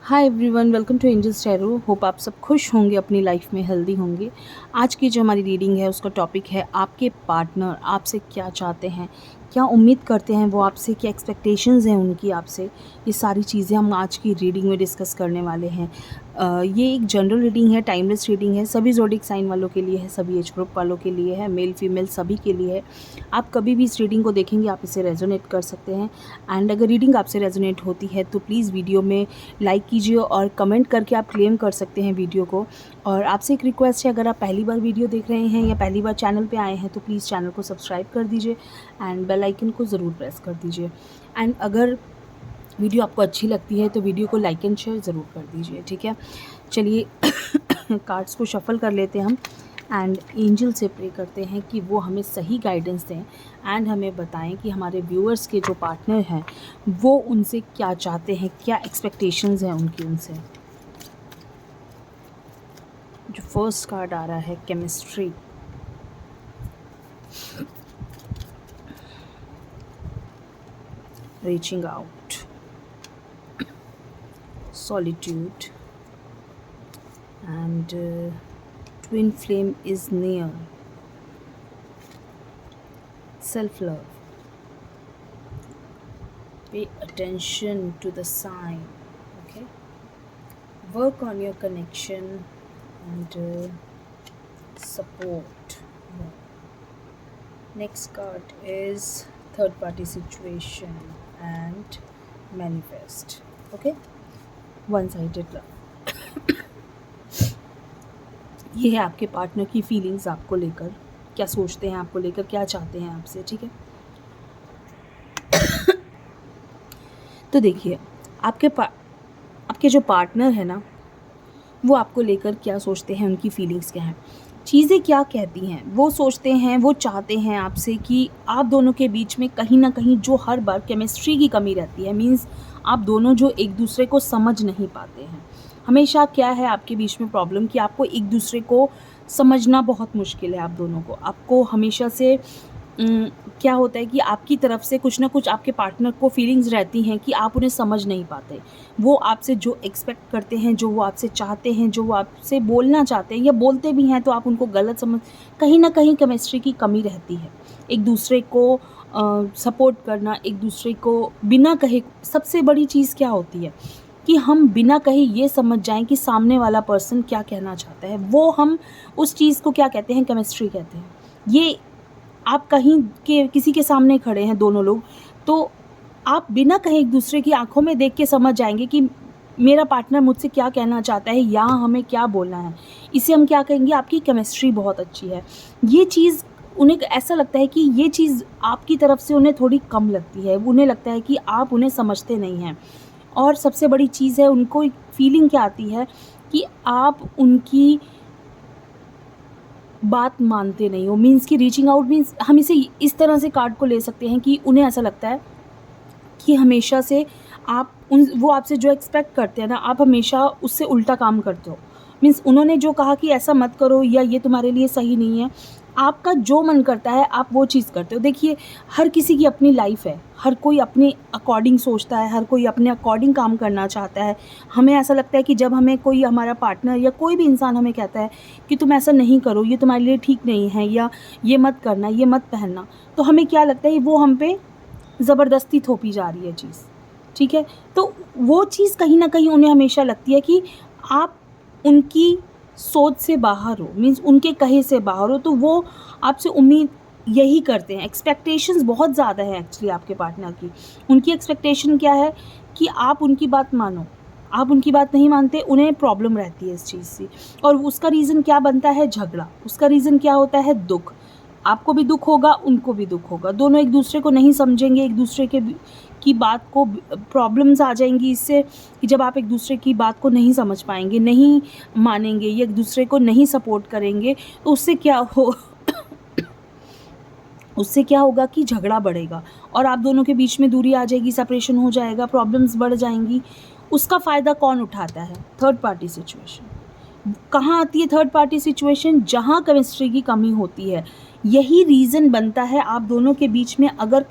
Hi everyone, welcome to Angels Tarot. Hope आप सब खुश होंगे, अपनी लाइफ में हेल्दी होंगे। आज की जो हमारी रीडिंग है उसका टॉपिक है आपके पार्टनर आपसे क्या चाहते हैं, क्या उम्मीद करते हैं वो आपसे, क्या एक्सपेक्टेशंस हैं उनकी आपसे। ये सारी चीज़ें हम आज की रीडिंग में डिस्कस करने वाले हैं। ये एक जनरल रीडिंग है, टाइमलेस रीडिंग है, सभी ज़ोडिक साइन वालों के लिए है, सभी एज ग्रुप वालों के लिए है, मेल फीमेल सभी के लिए है। आप कभी भी इस रीडिंग को देखेंगे आप इसे रेजोनेट कर सकते हैं। एंड अगर रीडिंग आपसे रेजोनेट होती है तो प्लीज़ वीडियो में लाइक कीजिए और कमेंट करके आप क्लेम कर सकते हैं वीडियो को। और आपसे एक रिक्वेस्ट है, अगर आप पहली बार वीडियो देख रहे हैं या पहली बार चैनल पे आए हैं तो प्लीज़ चैनल को सब्सक्राइब कर दीजिए एंड बेल आइकन को ज़रूर प्रेस कर दीजिए। एंड अगर वीडियो आपको अच्छी लगती है तो वीडियो को लाइक एंड शेयर ज़रूर कर दीजिए, ठीक है। चलिए कार्ड्स को शफल कर लेते हैं हम एंड एंजल से प्रे करते हैं कि वो हमें सही गाइडेंस दें एंड हमें बताएं कि हमारे व्यूअर्स के जो पार्टनर हैं वो उनसे क्या चाहते हैं, क्या एक्सपेक्टेशंस हैं उनकी उनसे। जो फर्स्ट कार्ड आ रहा है chemistry, reaching out, solitude and twin flame is near, self love, pay attention to the sign, okay, work on your connection and support. Next card is third party situation and manifest, okay, one sided love. ये है आपके partner की feelings आपको लेकर, क्या सोचते हैं आपको लेकर, क्या चाहते हैं आपसे, ठीक है। तो देखिए आपके जो पार्टनर है ना वो आपको लेकर क्या सोचते हैं, उनकी फीलिंग्स क्या हैं, चीज़ें क्या कहती हैं। वो सोचते हैं, वो चाहते हैं आपसे कि आप दोनों के बीच में कहीं ना कहीं जो हर बार केमिस्ट्री की कमी रहती है, मींस आप दोनों जो एक दूसरे को समझ नहीं पाते हैं। हमेशा क्या है आपके बीच में प्रॉब्लम कि आपको एक दूसरे को समझना बहुत मुश्किल है। आप दोनों को, आपको हमेशा से क्या होता है कि आपकी तरफ से कुछ ना कुछ आपके पार्टनर को फीलिंग्स रहती हैं कि आप उन्हें समझ नहीं पाते। वो आपसे जो एक्सपेक्ट करते हैं, जो वो आपसे चाहते हैं, जो वो आपसे बोलना चाहते हैं या बोलते भी हैं तो आप उनको गलत समझ, कहीं ना कहीं केमिस्ट्री की कमी रहती है। एक दूसरे को सपोर्ट करना, एक दूसरे को बिना कहे, सबसे बड़ी चीज़ क्या होती है कि हम बिना कहे ये समझ जाएं कि सामने वाला पर्सन क्या कहना चाहता है। वो हम उस चीज़ को क्या कहते हैं, केमिस्ट्री कहते हैं। ये आप कहीं के किसी के सामने खड़े हैं दोनों लोग, तो आप बिना कहे एक दूसरे की आंखों में देख के समझ जाएंगे कि मेरा पार्टनर मुझसे क्या कहना चाहता है या हमें क्या बोलना है। इसे हम क्या कहेंगे, आपकी केमिस्ट्री बहुत अच्छी है। ये चीज़ उन्हें ऐसा लगता है कि ये चीज़ आपकी तरफ से उन्हें थोड़ी कम लगती है। उन्हें लगता है कि आप उन्हें समझते नहीं हैं। और सबसे बड़ी चीज़ है, उनको एक फीलिंग क्या आती है कि आप उनकी बात मानते नहीं हो। मीन्स कि रीचिंग आउट मीन्स हम इसे इस तरह से कार्ड को ले सकते हैं कि उन्हें ऐसा लगता है कि हमेशा से आप वो आपसे जो एक्सपेक्ट करते हैं ना, आप हमेशा उससे उल्टा काम करते हो। मीन्स उन्होंने जो कहा कि ऐसा मत करो या ये तुम्हारे लिए सही नहीं है, आपका जो मन करता है आप वो चीज़ करते हो। देखिए, हर किसी की अपनी लाइफ है, हर कोई अपने अकॉर्डिंग सोचता है, हर कोई अपने अकॉर्डिंग काम करना चाहता है। हमें ऐसा लगता है कि जब हमें कोई, हमारा पार्टनर या कोई भी इंसान हमें कहता है कि तुम ऐसा नहीं करो, ये तुम्हारे लिए ठीक नहीं है, या ये मत करना, ये मत पहनना, तो हमें क्या लगता है वो हम पे ज़बरदस्ती थोपी जा रही है चीज़, ठीक है। तो वो चीज़ कहीं ना कहीं उन्हें हमेशा लगती है कि आप उनकी सोच से बाहर हो, मीन्स उनके कहे से बाहर हो। तो वो आपसे उम्मीद यही करते हैं, एक्सपेक्टेशंस बहुत ज़्यादा है एक्चुअली आपके पार्टनर की। उनकी एक्सपेक्टेशन क्या है कि आप उनकी बात मानो। आप उनकी बात नहीं मानते, उन्हें प्रॉब्लम रहती है इस चीज़ से। और उसका रीज़न क्या बनता है, झगड़ा। उसका रीज़न क्या होता है, दुख। आपको भी दुख होगा, उनको भी दुख होगा। दोनों एक दूसरे को नहीं समझेंगे, एक दूसरे के की बात को, प्रॉब्लम्स आ जाएंगी इससे कि जब आप एक दूसरे की बात को नहीं समझ पाएंगे, नहीं मानेंगे या एक दूसरे को नहीं सपोर्ट करेंगे, तो उससे क्या होगा कि झगड़ा बढ़ेगा और आप दोनों के बीच में दूरी आ जाएगी, सेपरेशन हो जाएगा, प्रॉब्लम्स बढ़ जाएंगी। उसका फ़ायदा कौन उठाता है, थर्ड पार्टी सिचुएशन। कहाँ आती है थर्ड पार्टी सिचुएशन, जहाँ केमिस्ट्री की कमी होती है। यही रीज़न बनता है आप दोनों के बीच में। अगर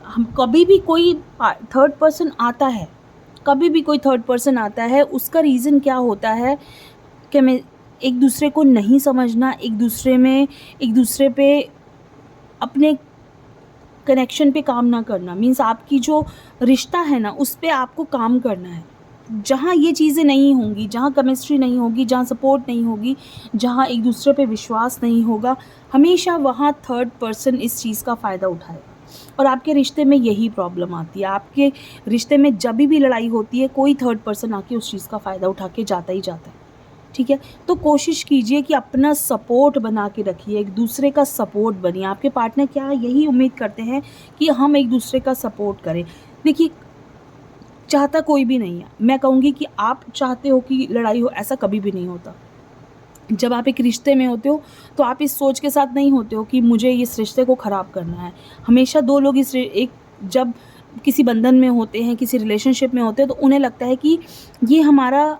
हम कभी भी कोई थर्ड पर्सन आता है कभी भी कोई थर्ड पर्सन आता है, उसका रीज़न क्या होता है कि मैं एक दूसरे को नहीं समझना, एक दूसरे पे अपने कनेक्शन पे काम ना करना, मीन्स आपकी जो रिश्ता है ना उस पे आपको काम करना है। जहाँ ये चीज़ें नहीं होंगी, जहाँ केमिस्ट्री नहीं होगी, जहाँ सपोर्ट नहीं होगी, जहाँ एक दूसरे पे विश्वास नहीं होगा, हमेशा वहाँ थर्ड पर्सन इस चीज़ का फ़ायदा उठाएगा। और आपके रिश्ते में यही प्रॉब्लम आती है। आपके रिश्ते में जब भी लड़ाई होती है, कोई थर्ड पर्सन आके उस चीज़ का फ़ायदा उठा के जाता ही जाता है। ठीक है? तो कोशिश कीजिए कि अपना सपोर्ट बना के रखिए, एक दूसरे का सपोर्ट बनिए। आपके पार्टनर क्या यही उम्मीद करते हैं कि हम एक दूसरे का सपोर्ट करें। देखिए, चाहता कोई भी नहीं है। मैं कहूँगी कि आप चाहते हो कि लड़ाई हो, ऐसा कभी भी नहीं होता। जब आप एक रिश्ते में होते हो, तो आप इस सोच के साथ नहीं होते हो कि मुझे इस रिश्ते को ख़राब करना है। हमेशा 2 लोग जब किसी बंधन में होते हैं, किसी रिलेशनशिप में होते हैं, तो उन्हें लगता है कि ये हमारा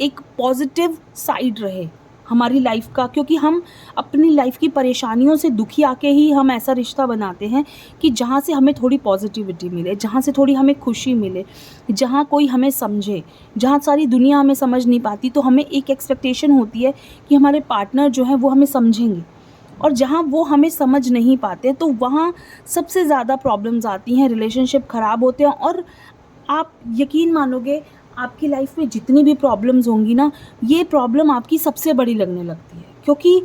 एक पॉजिटिव साइड रहे हमारी लाइफ का, क्योंकि हम अपनी लाइफ की परेशानियों से दुखी आके ही हम ऐसा रिश्ता बनाते हैं कि जहाँ से हमें थोड़ी पॉजिटिविटी मिले, जहाँ से थोड़ी हमें खुशी मिले, जहाँ कोई हमें समझे। जहाँ सारी दुनिया हमें समझ नहीं पाती, तो हमें एक एक्सपेक्टेशन होती है कि हमारे पार्टनर जो हैं वो हमें समझेंगे, और जहाँ वो हमें समझ नहीं पाते तो वहाँ सबसे ज़्यादा प्रॉब्लम्स आती हैं, रिलेशनशिप ख़राब होते हैं। और आप यकीन मानोगे, आपकी लाइफ में जितनी भी प्रॉब्लम्स होंगी ना, ये प्रॉब्लम आपकी सबसे बड़ी लगने लगती है, क्योंकि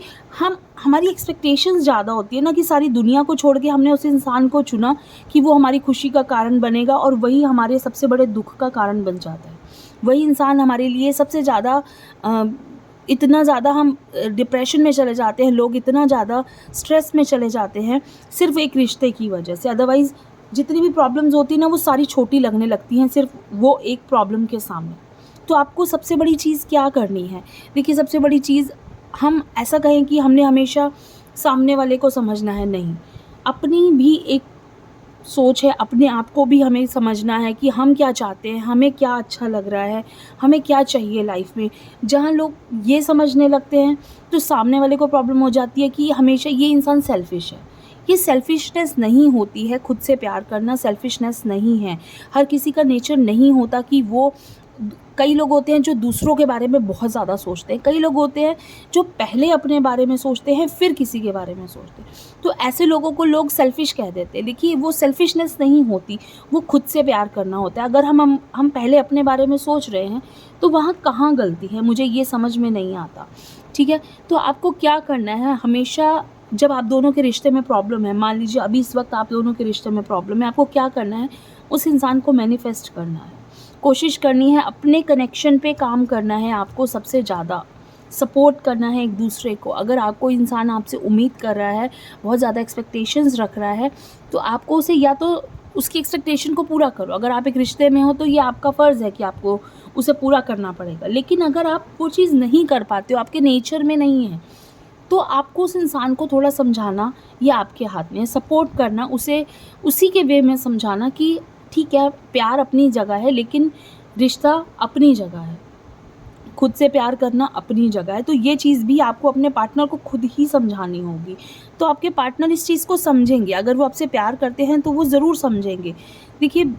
हमारी एक्सपेक्टेशंस ज़्यादा होती है ना, कि सारी दुनिया को छोड़ के हमने उस इंसान को चुना कि वो हमारी खुशी का कारण बनेगा, और वही हमारे सबसे बड़े दुख का कारण बन जाता है। वही इंसान हमारे लिए सबसे ज़्यादा इतना ज़्यादा हम डिप्रेशन में चले जाते हैं, लोग इतना ज़्यादा स्ट्रेस में चले जाते हैं सिर्फ़ एक रिश्ते की वजह से। अदरवाइज़ जितनी भी प्रॉब्लम्स होती हैं ना, वो सारी छोटी लगने लगती हैं सिर्फ वो एक प्रॉब्लम के सामने। तो आपको सबसे बड़ी चीज़ क्या करनी है? देखिए, सबसे बड़ी चीज़, हम ऐसा कहें कि हमने हमेशा सामने वाले को समझना है, नहीं। अपनी भी एक सोच है, अपने आप को भी हमें समझना है कि हम क्या चाहते हैं, हमें क्या अच्छा लग रहा है, हमें क्या चाहिए लाइफ में। जहाँ लोग ये समझने लगते हैं, तो सामने वाले को प्रॉब्लम हो जाती है कि हमेशा ये इंसान सेल्फ़िश है। ये सेल्फ़िशनेस नहीं होती है, खुद से प्यार करना सेल्फ़िशनेस नहीं है। हर किसी का नेचर नहीं होता कि वो, कई लोग होते हैं जो दूसरों के बारे में बहुत ज़्यादा सोचते हैं, कई लोग होते हैं जो पहले अपने बारे में सोचते हैं फिर किसी के बारे में सोचते हैं। तो ऐसे लोगों को लोग सेल्फ़िश कह देते हैं। देखिए, वो सेल्फ़िशनेस नहीं होती, वो खुद से प्यार करना होता है। अगर हम पहले अपने बारे में सोच रहे हैं, तो वहाँ कहाँ गलती है, मुझे ये समझ में नहीं आता। ठीक है? तो आपको क्या करना है, हमेशा जब आप दोनों के रिश्ते में प्रॉब्लम है, मान लीजिए अभी इस वक्त आप दोनों के रिश्ते में प्रॉब्लम है, आपको क्या करना है, उस इंसान को मैनिफेस्ट करना है, कोशिश करनी है, अपने कनेक्शन पे काम करना है, आपको सबसे ज़्यादा सपोर्ट करना है एक दूसरे को। अगर आपको इंसान आपसे उम्मीद कर रहा है, बहुत ज़्यादा एक्सपेक्टेशंस रख रहा है, तो आपको उसे, या तो उसकी एक्सपेक्टेशन को पूरा करो। अगर आप एक रिश्ते में हो, तो ये आपका फ़र्ज़ है कि आपको उसे पूरा करना पड़ेगा। लेकिन अगर आप वो चीज़ नहीं कर पाते हो, आपके नेचर में नहीं है, तो आपको उस इंसान को थोड़ा समझाना, ये आपके हाथ में है। सपोर्ट करना, उसे उसी के वे में समझाना कि ठीक है, प्यार अपनी जगह है, लेकिन रिश्ता अपनी जगह है, खुद से प्यार करना अपनी जगह है। तो ये चीज़ भी आपको अपने पार्टनर को खुद ही समझानी होगी, तो आपके पार्टनर इस चीज़ को समझेंगे। अगर वो आपसे प्यार करते हैं, तो वो ज़रूर समझेंगे। देखिए,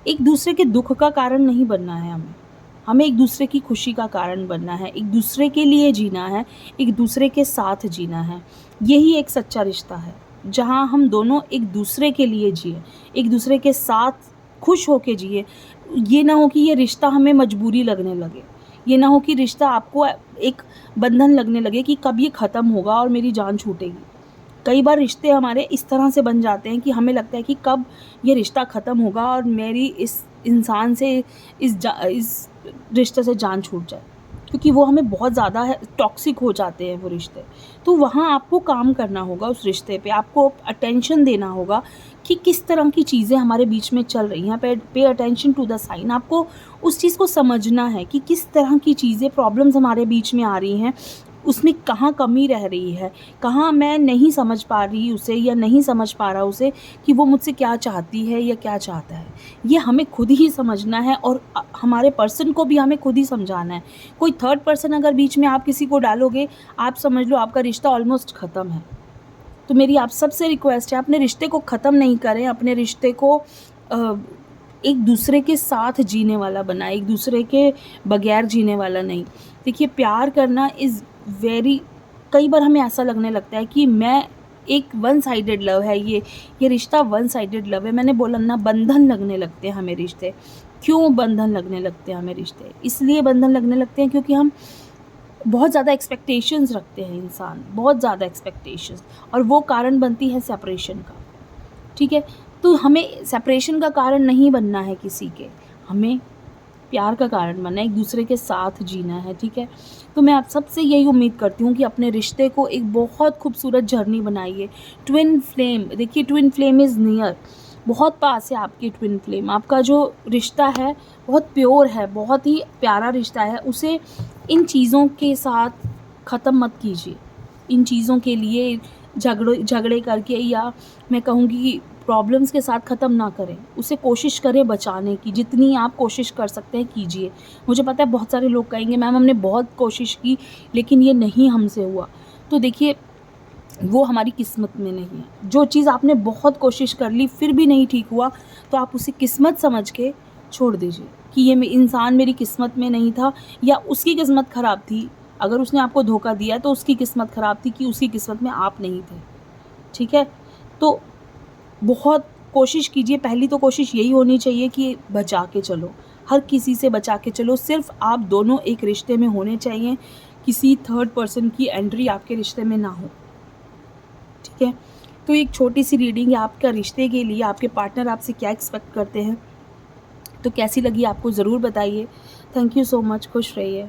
एक दूसरे के दुख का कारण नहीं बनना है हमें एक दूसरे की खुशी का कारण बनना है, एक दूसरे के लिए जीना है, एक दूसरे के साथ जीना है। यही एक सच्चा रिश्ता है, जहाँ हम दोनों एक दूसरे के लिए जिए, एक दूसरे के साथ खुश होके जिए। ये ना हो कि ये रिश्ता हमें मजबूरी लगने लगे, ये ना हो कि रिश्ता आपको एक बंधन लगने लगे कि कब ये ख़त्म होगा और मेरी जान छूटेगी। कई बार रिश्ते हमारे इस तरह से बन जाते हैं कि हमें लगता है कि कब ये रिश्ता ख़त्म होगा और मेरी इस इंसान से, इस रिश्ते से जान छूट जाए, क्योंकि वो हमें बहुत ज़्यादा टॉक्सिक हो जाते हैं वो रिश्ते। तो वहाँ आपको काम करना होगा, उस रिश्ते पे आपको अटेंशन देना होगा कि किस तरह की चीज़ें हमारे बीच में चल रही हैं। Pay attention to the sign, आपको उस चीज़ को समझना है कि किस तरह की चीज़ें, प्रॉब्लम्स हमारे बीच में आ रही हैं, उसमें कहाँ कमी रह रही है, कहाँ मैं नहीं समझ पा रही उसे, या नहीं समझ पा रहा उसे कि वो मुझसे क्या चाहती है या क्या चाहता है। ये हमें खुद ही समझना है, और हमारे पर्सन को भी हमें खुद ही समझाना है। कोई थर्ड पर्सन अगर बीच में आप किसी को डालोगे, आप समझ लो आपका रिश्ता ऑलमोस्ट ख़त्म है। तो मेरी आप सबसे रिक्वेस्ट है, अपने रिश्ते को ख़त्म नहीं करें, अपने रिश्ते को एक दूसरे के साथ जीने वाला बनाए, एक दूसरे के बगैर जीने वाला नहीं। देखिए प्यार करना इज़ वेरी, कई बार हमें ऐसा लगने लगता है कि मैं एक वन साइडेड लव है ये रिश्ता वन साइडेड लव है। मैंने बोला ना, बंधन लगने लगते हैं हमें रिश्ते। क्यों बंधन लगने लगते हैं हमें रिश्ते? इसलिए बंधन लगने लगते हैं क्योंकि हम बहुत ज़्यादा एक्सपेक्टेशंस रखते हैं इंसान, बहुत ज़्यादा एक्सपेक्टेशंस, और वो कारण बनती है सेपरेशन का। ठीक है? तो हमें सेपरेशन का कारण नहीं बनना है किसी के, हमें प्यार का कारण बनना है, एक दूसरे के साथ जीना है। ठीक है? तो मैं आप सबसे यही उम्मीद करती हूँ कि अपने रिश्ते को एक बहुत खूबसूरत जर्नी बनाइए। ट्विन फ्लेम, देखिए ट्विन फ्लेम इज़ नियर, बहुत पास है आपकी ट्विन फ्लेम। आपका जो रिश्ता है बहुत प्योर है, बहुत ही प्यारा रिश्ता है। उसे इन चीज़ों के साथ ख़त्म मत कीजिए। इन चीज़ों के लिए झगड़े करके, या मैं कहूँगी कि प्रॉब्लम्स के साथ ख़त्म ना करें। उसे कोशिश करें बचाने की, जितनी आप कोशिश कर सकते हैं कीजिए। मुझे पता है बहुत सारे लोग कहेंगे मैम हमने बहुत कोशिश की लेकिन ये नहीं हमसे हुआ। तो देखिए वो हमारी किस्मत में नहीं है। जो चीज़ आपने बहुत कोशिश कर ली फिर भी नहीं ठीक हुआ, तो आप उसे किस्मत समझ के छोड़ दीजिए कि ये इंसान मेरी किस्मत में नहीं था, या उसकी किस्मत ख़राब थी। अगर उसने आपको धोखा दिया तो उसकी किस्मत ख़राब थी कि उसकी किस्मत में आप नहीं थे। ठीक है? तो बहुत कोशिश कीजिए, पहली तो कोशिश यही होनी चाहिए कि बचा के चलो, हर किसी से बचा के चलो। सिर्फ़ आप दोनों एक रिश्ते में होने चाहिए, किसी थर्ड पर्सन की एंट्री आपके रिश्ते में ना हो। ठीक है? तो एक छोटी-सी रीडिंग है आपका रिश्ते के लिए, आपके पार्टनर आपसे क्या एक्सपेक्ट करते हैं। तो कैसी लगी आपको ज़रूर बताइए। थैंक यू सो मच, खुश रहिए।